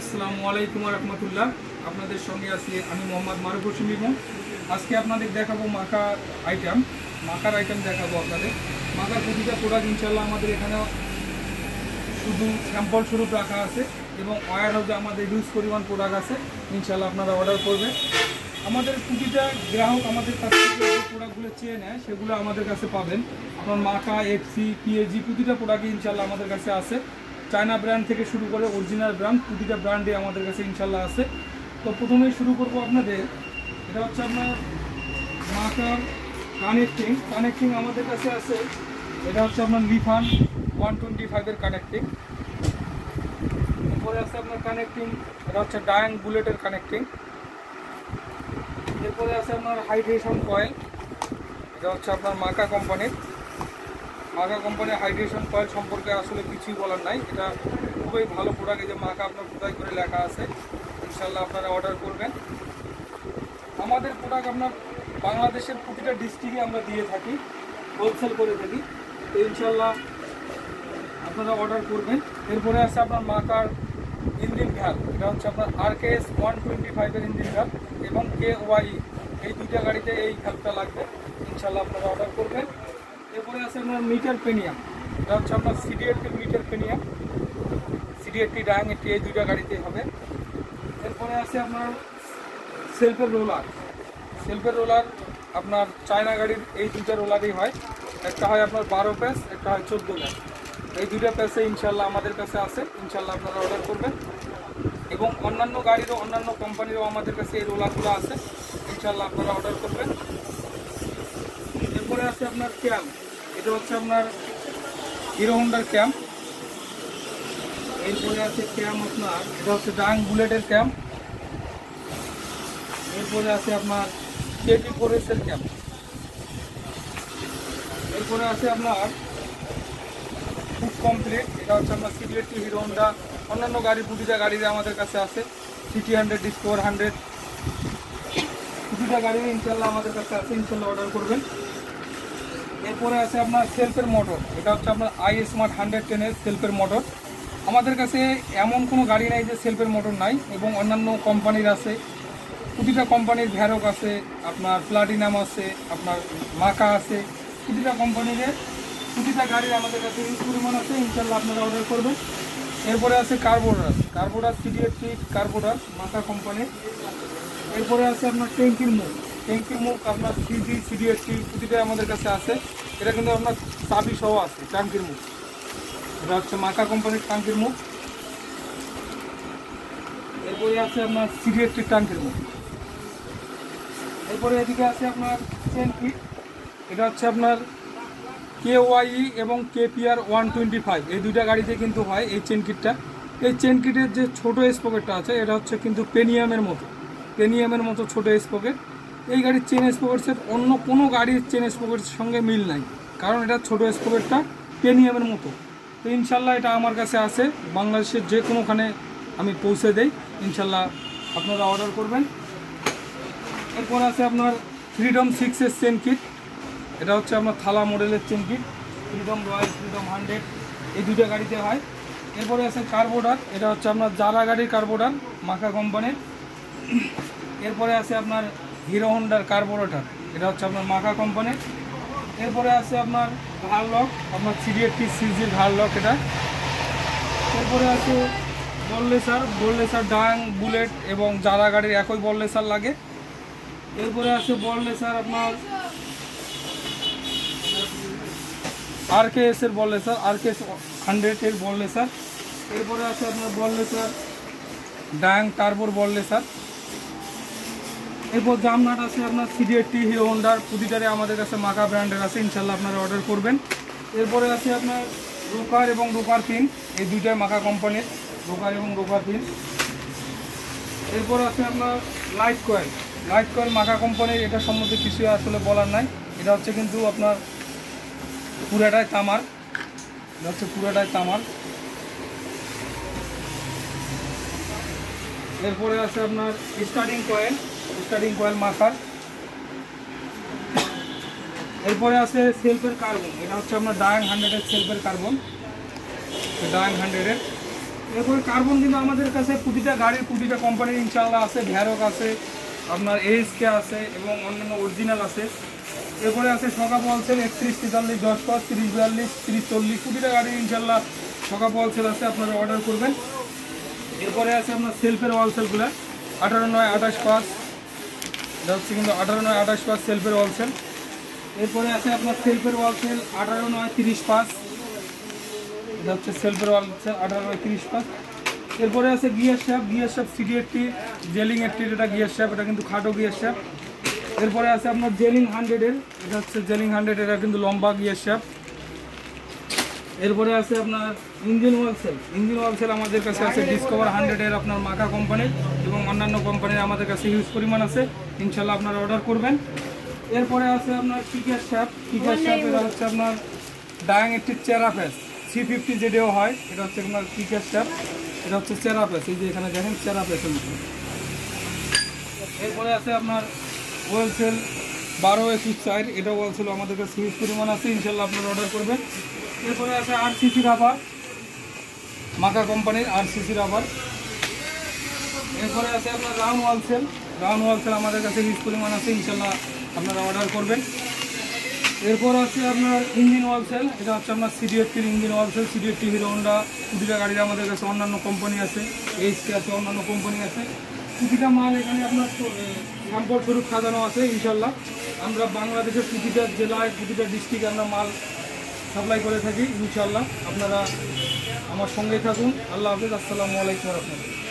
আসসালামু আলাইকুম ওয়া রাহমাতুল্লাহ। আপনাদের সঙ্গে আছি আমি মোহাম্মদ মারুফ হোসেন ইমন। আজকে আপনাদের দেখাবো মাখার আইটেম দেখাবো আপনাদের। মাখার প্রতিটা প্রোডাক্ট ইনশাল্লাহ আমাদের এখানে শুধু স্যাম্পল স্বরূপ রাখা আছে এবং ওয়ার হাউসে আমাদের হিউজ পরিমাণ প্রোডাক্ট আছে। ইনশাল্লাহ আপনারা অর্ডার করবেন। আমাদের প্রতিটা গ্রাহক আমাদের কাছ থেকে যে প্রোডাক্টগুলো চেয়ে নেয় সেগুলো আমাদের কাছে পাবেন। আপনার মাখা, এফসি, পিএজি প্রতিটা প্রোডাক্টই ইনশাল্লাহ আমাদের কাছে আছে। চায়না ব্র্যান্ড থেকে শুরু করে অরিজিনাল ব্র্যান্ড প্রতিটা ব্র্যান্ডে আমাদের কাছে ইনশাল্লাহ আছে। তো প্রথমেই শুরু করবো আপনাদের, এটা হচ্ছে আপনার মাখার কানেক্টিং আমাদের কাছে আছে। এটা হচ্ছে আপনার লিফান 125-এর কানেক্টিং। এরপরে আছে আপনার কানেক্টিং, এটা হচ্ছে ডায়াং বুলেটের কানেক্টিং। এরপরে আছে আপনার হাইড্রেশন কয়েল, এটা হচ্ছে আপনার মাকা কোম্পানির হাইড্রেশন কয়েল সম্পর্কে আসলে কিছুই বলার নাই। এটা খুবই ভালো প্রোডাক্ট। এই যে মাকা আপনার খোদাই করে লেখা আছে। ইনশাল্লাহ আপনারা অর্ডার করবেন। আমাদের প্রোডাক্ট আপনার বাংলাদেশের প্রতিটা ডিস্ট্রিক্টে আমরা দিয়ে থাকি, হোলসেল করে থাকি। তো ইনশাল্লাহ আপনারা অর্ডার করবেন। এরপরে আছে আপনার মাকার ইঞ্জিন ভ্যালভ, এটা হচ্ছে আপনার RKS 125-এর ইঞ্জিন ভ্যালভ এবং KOI, এই দুইটা গাড়িতে এই ভ্যালভটা লাগবে। ইনশাল্লাহ আপনারা অর্ডার করবেন। এরপরে আছে আপনার মিটার পেনিয়াম, এটা হচ্ছে আপনার CD80 মিটার পেনিয়াম, CD80 ডায়াং 80, এই দুইটা গাড়িতে হবে। এরপরে আছে আপনার সেলফের রোলার আপনার চায়না গাড়ির এই দুইটা রোলারই হয়। একটা হয় আপনার 12 প্যাচ, একটা হয় 14 প্যাচ। এই দুইটা প্যাচে ইনশাল্লাহ আমাদের কাছে আছে। ইনশাল্লাহ আপনারা অর্ডার করবেন। এবং অন্যান্য গাড়িরও অন্যান্য কোম্পানিরও আমাদের কাছে এই রোলারগুলো আছে। ইনশাল্লাহ আপনারা অর্ডার করবেন। এরপরে আছে আপনার ক্যাম্প, এটা হচ্ছে আপনার হিরো হোন্ডার ক্যাম্প। এরপরে আছে ক্যাম্প আপনার, এটা হচ্ছে ডায়াং বুলেটের ক্যাম্প। এরপরে আছে আপনার KT4S-এর ক্যাম্প। এরপরে আছে আপনার খুব কমপ্লিট, এটা হচ্ছে আপনার CD80 হিরো হোন্ডা, অন্যান্য গাড়ি প্রতিটা গাড়িতে আমাদের কাছে আছে। CT100, Discover 100 প্রতিটা গাড়ি ইনশাল্লাহ আমাদের কাছে আছে। ইনশাল্লাহ অর্ডার করবেন। এরপরে আছে আপনার সেলফের মোটর, এটা হচ্ছে আপনার iSmart 110-এর সেলফের মোটর। আমাদের কাছে এমন কোনো গাড়ি নাই যে সেলফের মোটর নাই, এবং অন্যান্য কোম্পানির আছে। প্রতিটা কোম্পানির ভ্যারক আছে, আপনার প্লাটিনাম আছে, আপনার মাকা আছে। প্রতিটা কোম্পানির প্রতিটা গাড়ির আমাদের কাছে ইউজ পরিমাণ আছে। ইনশাল্লাহ আপনারা অর্ডার করবেন। এরপরে আছে কার্বোরার CD80 কার্বোরার মাকা কোম্পানির। এরপরে আছে আপনার ট্যাঙ্কির মুখ আপনার CD80 প্রতিটাই আমাদের কাছে আছে। এটা কিন্তু আপনার চাবি সহ আছে ট্যাঙ্কির মুখ। এটা হচ্ছে মাকা কোম্পানির ট্যাঙ্কির মুখ। এরপরে আছে আপনার CD80 ট্যাঙ্কির মুখ। এরপরে এদিকে আছে আপনার চেন কিট, এটা হচ্ছে আপনার KOI এবং KPR 125, এই দুইটা গাড়িতে কিন্তু হয় এই চেন কিটটা। এই চেন কিটের যে ছোটো স্পকেটটা আছে, এটা হচ্ছে কিন্তু পেনিয়ামের মতো ছোটো স্পকেট। এই গাড়ির চেন স্পকেটসের অন্য কোনো গাড়ির চেন স্পকেটের সঙ্গে মিল নাই, কারণ এটা ছোটো স্পকেটটা পেনিয়ামের মতো। তো ইনশাল্লাহ এটা আমার কাছে আছে, বাংলাদেশের যে কোনোখানে আমি পৌঁছে দেই। ইনশাল্লাহ আপনারা অর্ডার করবেন। এরপর আছে আপনার ফ্রিডম 6-এর চেন কিট, এটা হচ্ছে আপনার থালা মডেলের chain kit. Freedom royal, freedom 100 এই দুইটা গাড়িতে হয়। এরপরে আছে কার্বোডার, এটা হচ্ছে আপনার জারা গাড়ির কার্বোডার মাকা কোম্পানির। এরপরে আছে আপনার হিরো হোন্ডার কার্বোরেটর, এটা হচ্ছে আপনার মাকা কোম্পানির। এরপরে আছে আপনার ঘাড় লক, আপনার CD80 CG-র ঘাড় লক এটা। এরপরে আছে বললেসার ডায়াং বুলেট এবং জারা গাড়ির একই বললেসার লাগে। এরপরে আছে বললেসার আপনার RKS-এর বললেসার, RKS 100-এর বললেসার। এরপরে আছে আপনার বললেসার ডায়াং টার্বোর বললেসার। এরপর জামনাট আছে আপনার CD80 হিরো হোন্ডার, প্রতিটারে আমাদের কাছে মাকা ব্র্যান্ডের আছে। ইনশাল্লাহ আপনারা অর্ডার করবেন। এরপরে আছে আপনার রোকার এবং রোকার পিন, এই দুইটাই মাকা কোম্পানির, রোকার এবং রোকার পিন। এরপর আছে আপনার লাইট কয়েল মাকা কোম্পানির। এটা সম্বন্ধে কিছু আসলে বলার নাই, এটা হচ্ছে কিন্তু আপনার পুরাটাই তামার, এরপরে আছে আপনার স্টার্টিং কয়েল মাকার। এরপরে আছে সেলফের কার্বন, এটা হচ্ছে আপনার ডায়াং 100-এর সেলফের কার্বন, ডায়াং 100-এর। এরপরে কার্বন কিন্তু আমাদের কাছে প্রতিটা গাড়ির প্রতিটা কোম্পানির ইনশাল্লাহ আছে, ভ্যারক আছে, আপনার এএসকে আছে এবং অন্যান্য অরিজিনাল আছে। এরপরে আছে সকাপ হোলসেল 31 43 10 5 30 42 30 40 প্রতিটা গাড়ির ইনশাল্লাহ সকাপ হোলসেল আছে, আপনারা অর্ডার করবেন। এরপরে আছে আপনার সেলফের হোলসেলগুলো 18 9 28 5, এটা হচ্ছে কিন্তু 18 9 28 5 সেলফের হোলসেল। এরপরে আছে আপনার সেলফের হোলসেল 18 9 30 5, এটা হচ্ছে সেলফের হোলসেল 18 9 30 5। এরপরে আছে গিয়ার শ্যাফট সিডি 80 জেলিং 80, এটা গিয়ার শ্যাফট, এটা কিন্তু খাটো গিয়ার শ্যাফট। এরপরে আছে আপনার জেলিং 100-এর, এটা হচ্ছে জেলিং 100, এটা কিন্তু লম্বা গিয়ার শ্যাফট। এরপরে আছে আপনার ইঞ্জিন হোলসেল আমাদের কাছে আছে ডিসকভার 100-এর আপনার মাকা কোম্পানির এবং অন্যান্য কোম্পানির আমাদের কাছে হিউজ পরিমাণ আছে, ইনশাল্লাহ আপনারা অর্ডার করবেন। এরপরে আছে আপনার কিকার শ্যাফট, এটা হচ্ছে আপনার ডায়াং 80 চেরাপেস 350 যেটাও হয়, এটা হচ্ছে আপনার কিকার শ্যাফট, এটা হচ্ছে চেরাপেস, এই যে এখানে দেখেন চেরাপেসের মতো। এরপরে আছে আপনার হোলসেল 12 21 4, এটা হোলসেল আমাদের কাছে হিউজ পরিমাণ আছে, ইনশাল্লাহ আপনারা অর্ডার করবেন। এরপরে আছে আরসিসি রাবার, মাকা কোম্পানির আরসিসি রাবার। এরপরে আছে আপনার রাউন্ড হোলসেল আমাদের কাছে হিউজ পরিমাণ আছে, ইনশাল্লাহ আপনারা অর্ডার করবেন। এরপর আছে আপনার ইঞ্জিন হোলসেল, এটা হচ্ছে আপনার সিডি 80-র engine wholesale, CD 80 Hero Honda প্রতিটা গাড়ির আমাদের কাছে অন্যান্য কোম্পানি আছে, এইচকে আছে, অন্যান্য কোম্পানি আছে। প্রতিটা মাল এখানে আপনার স্যাম্পল স্বরূপ সাজানো আছে, ইনশাল্লাহ আমরা বাংলাদেশের প্রতিটা জেলায় প্রতিটা ডিস্ট্রিক্টে আমরা মাল সাপ্লাই করে থাকি, ইনশাল্লাহ আপনারা আমার সঙ্গেই থাকুন। আল্লাহ হাফেজ, আসসালামু আলাইকুম ওয়া রাহমাতুল্লাহ।